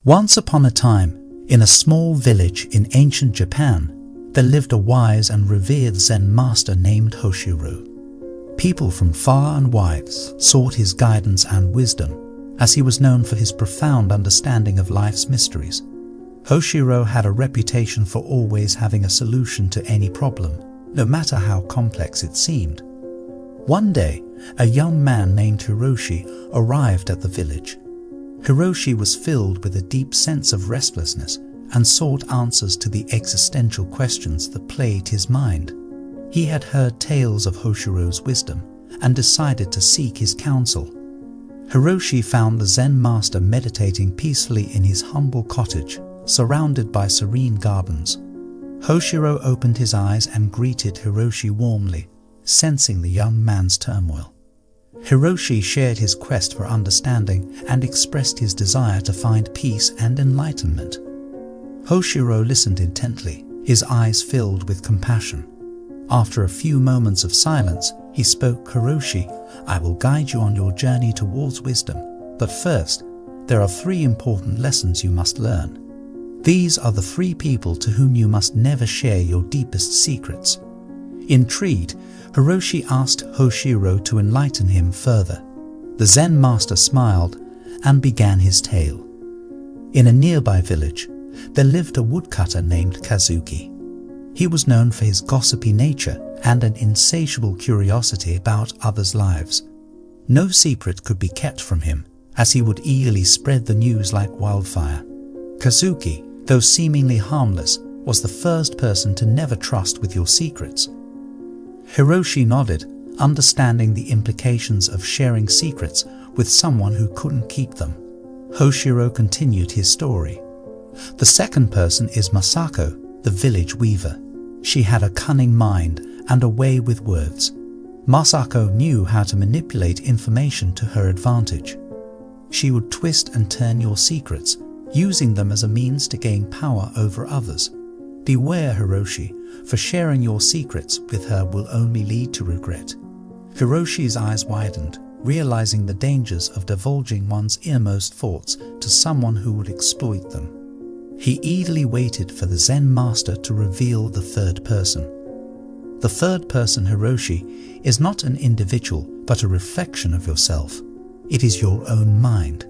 Once upon a time, in a small village in ancient Japan, there lived a wise and revered Zen master named Hoshiro. People from far and wide sought his guidance and wisdom, as he was known for his profound understanding of life's mysteries. Hoshiro had a reputation for always having a solution to any problem, no matter how complex it seemed. One day, a young man named Hiroshi arrived at the village. Hiroshi was filled with a deep sense of restlessness and sought answers to the existential questions that plagued his mind. He had heard tales of Hoshiro's wisdom and decided to seek his counsel. Hiroshi found the Zen master meditating peacefully in his humble cottage, surrounded by serene gardens. Hoshiro opened his eyes and greeted Hiroshi warmly, sensing the young man's turmoil. Hiroshi shared his quest for understanding and expressed his desire to find peace and enlightenment. Hoshiro listened intently, his eyes filled with compassion. After a few moments of silence, he spoke. "Hiroshi, I will guide you on your journey towards wisdom, but first, there are 3 important lessons you must learn. These are the 3 people to whom you must never share your deepest secrets." Intrigued, Hiroshi asked Hoshiro to enlighten him further. The Zen master smiled and began his tale. In a nearby village, there lived a woodcutter named Kazuki. He was known for his gossipy nature and an insatiable curiosity about others' lives. No secret could be kept from him, as he would eagerly spread the news like wildfire. Kazuki, though seemingly harmless, was the first person to never trust with your secrets. Hiroshi nodded, understanding the implications of sharing secrets with someone who couldn't keep them. Hoshiro continued his story. "The second person is Masako, the village weaver. She had a cunning mind and a way with words. Masako knew how to manipulate information to her advantage. She would twist and turn your secrets, using them as a means to gain power over others. Beware, Hiroshi, for sharing your secrets with her will only lead to regret." Hiroshi's eyes widened, realizing the dangers of divulging one's innermost thoughts to someone who would exploit them. He eagerly waited for the Zen master to reveal the third person. The third person, Hiroshi, is not an individual but a reflection of yourself. It is your own mind.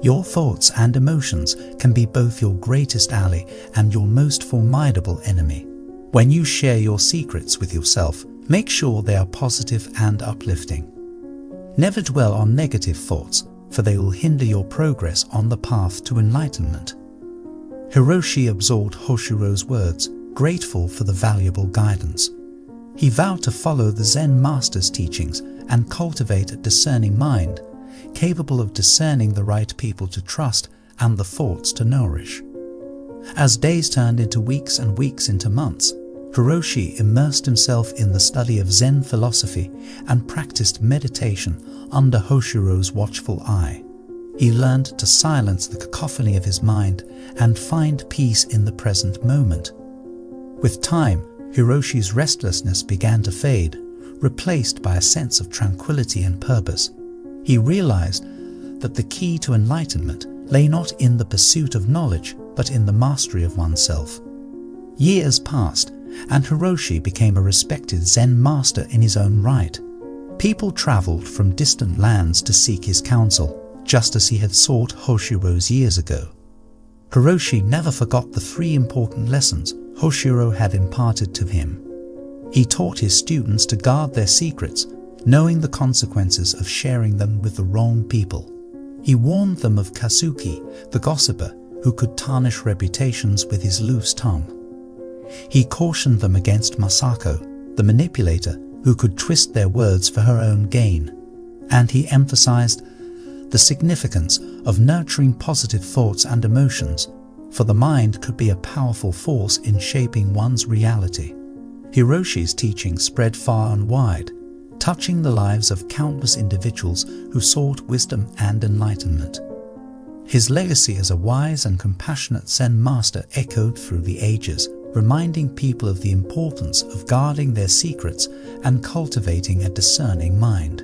Your thoughts and emotions can be both your greatest ally and your most formidable enemy. When you share your secrets with yourself, make sure they are positive and uplifting. Never dwell on negative thoughts, for they will hinder your progress on the path to enlightenment. Hiroshi absorbed Hoshiro's words, grateful for the valuable guidance. He vowed to follow the Zen master's teachings and cultivate a discerning mind, capable of discerning the right people to trust and the thoughts to nourish. As days turned into weeks and weeks into months, Hiroshi immersed himself in the study of Zen philosophy and practiced meditation under Hoshiro's watchful eye. He learned to silence the cacophony of his mind and find peace in the present moment. With time, Hiroshi's restlessness began to fade, replaced by a sense of tranquility and purpose. He realized that the key to enlightenment lay not in the pursuit of knowledge, but in the mastery of oneself. Years passed, and Hiroshi became a respected Zen master in his own right. People traveled from distant lands to seek his counsel, just as he had sought Hoshiro's years ago. Hiroshi never forgot the 3 important lessons Hoshiro had imparted to him. He taught his students to guard their secrets, knowing the consequences of sharing them with the wrong people. He warned them of Kazuki, the gossiper, who could tarnish reputations with his loose tongue. He cautioned them against Masako, the manipulator, who could twist their words for her own gain. And he emphasized the significance of nurturing positive thoughts and emotions, for the mind could be a powerful force in shaping one's reality. Hiroshi's teachings spread far and wide, touching the lives of countless individuals who sought wisdom and enlightenment. His legacy as a wise and compassionate Zen master echoed through the ages, reminding people of the importance of guarding their secrets and cultivating a discerning mind.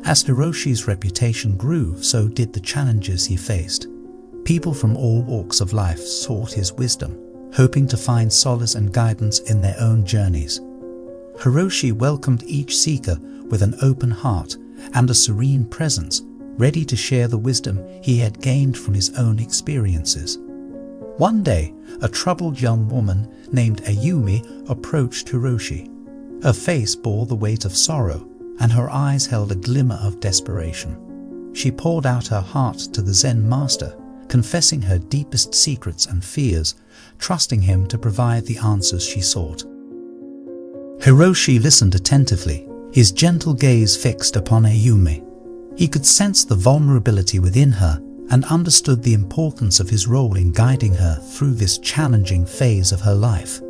As Hiroshi's reputation grew, so did the challenges he faced. People from all walks of life sought his wisdom, hoping to find solace and guidance in their own journeys. Hiroshi welcomed each seeker with an open heart and a serene presence, ready to share the wisdom he had gained from his own experiences. One day, a troubled young woman named Ayumi approached Hiroshi. Her face bore the weight of sorrow, and her eyes held a glimmer of desperation. She poured out her heart to the Zen master, confessing her deepest secrets and fears, trusting him to provide the answers she sought. Hiroshi listened attentively, his gentle gaze fixed upon Ayumi. He could sense the vulnerability within her and understood the importance of his role in guiding her through this challenging phase of her life.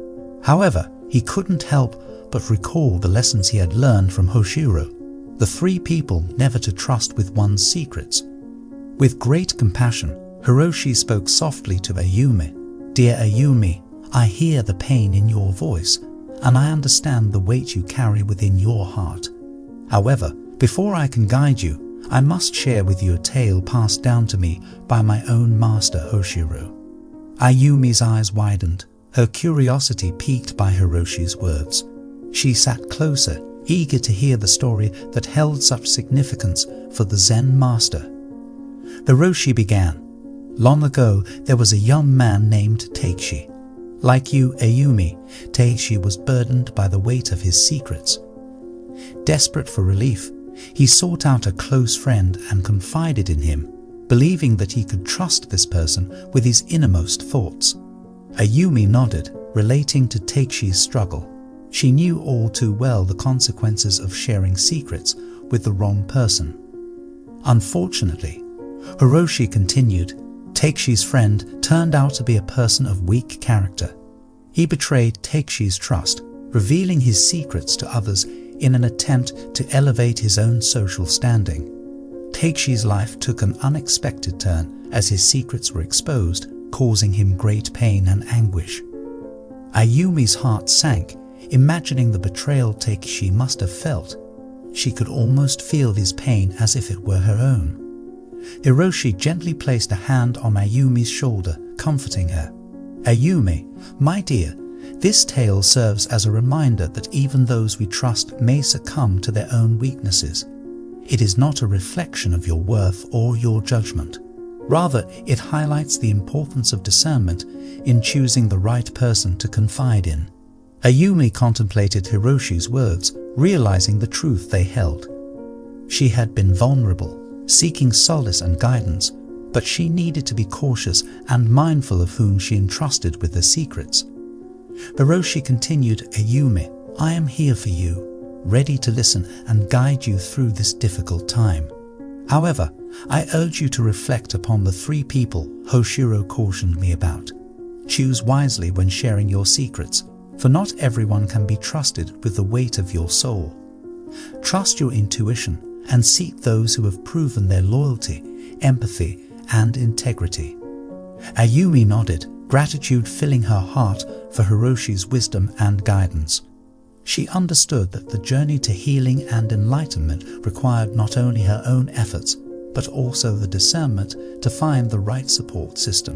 However, he couldn't help but recall the lessons he had learned from Hoshiro, the 3 people never to trust with one's secrets. With great compassion, Hiroshi spoke softly to Ayumi. "Dear Ayumi, I hear the pain in your voice, and I understand the weight you carry within your heart. However, before I can guide you, I must share with you a tale passed down to me by my own master Hoshiro." Ayumi's eyes widened, her curiosity piqued by Hiroshi's words. She sat closer, eager to hear the story that held such significance for the Zen master. The Roshi began. "Long ago, there was a young man named Teishi. Like you, Ayumi, Teishi was burdened by the weight of his secrets. Desperate for relief, he sought out a close friend and confided in him, believing that he could trust this person with his innermost thoughts." Ayumi nodded, relating to Teishi's struggle. She knew all too well the consequences of sharing secrets with the wrong person. Unfortunately, Hiroshi continued, Teishi's friend turned out to be a person of weak character. He betrayed Teishi's trust, revealing his secrets to others in an attempt to elevate his own social standing. Teishi's life took an unexpected turn as his secrets were exposed, causing him great pain and anguish. Ayumi's heart sank, imagining the betrayal Teishi must have felt. She could almost feel his pain as if it were her own. Hiroshi gently placed a hand on Ayumi's shoulder, comforting her. "Ayumi, my dear, this tale serves as a reminder that even those we trust may succumb to their own weaknesses. It is not a reflection of your worth or your judgment. Rather, it highlights the importance of discernment in choosing the right person to confide in." Ayumi contemplated Hiroshi's words, realizing the truth they held. She had been vulnerable, seeking solace and guidance, but she needed to be cautious and mindful of whom she entrusted with her secrets. The Roshi continued, "Ayumi, I am here for you, ready to listen and guide you through this difficult time. However, I urge you to reflect upon the 3 people Hoshiro cautioned me about. Choose wisely when sharing your secrets, for not everyone can be trusted with the weight of your soul. Trust your intuition and seek those who have proven their loyalty, empathy, and integrity." Ayumi nodded, gratitude filling her heart for Hiroshi's wisdom and guidance. She understood that the journey to healing and enlightenment required not only her own efforts, but also the discernment to find the right support system.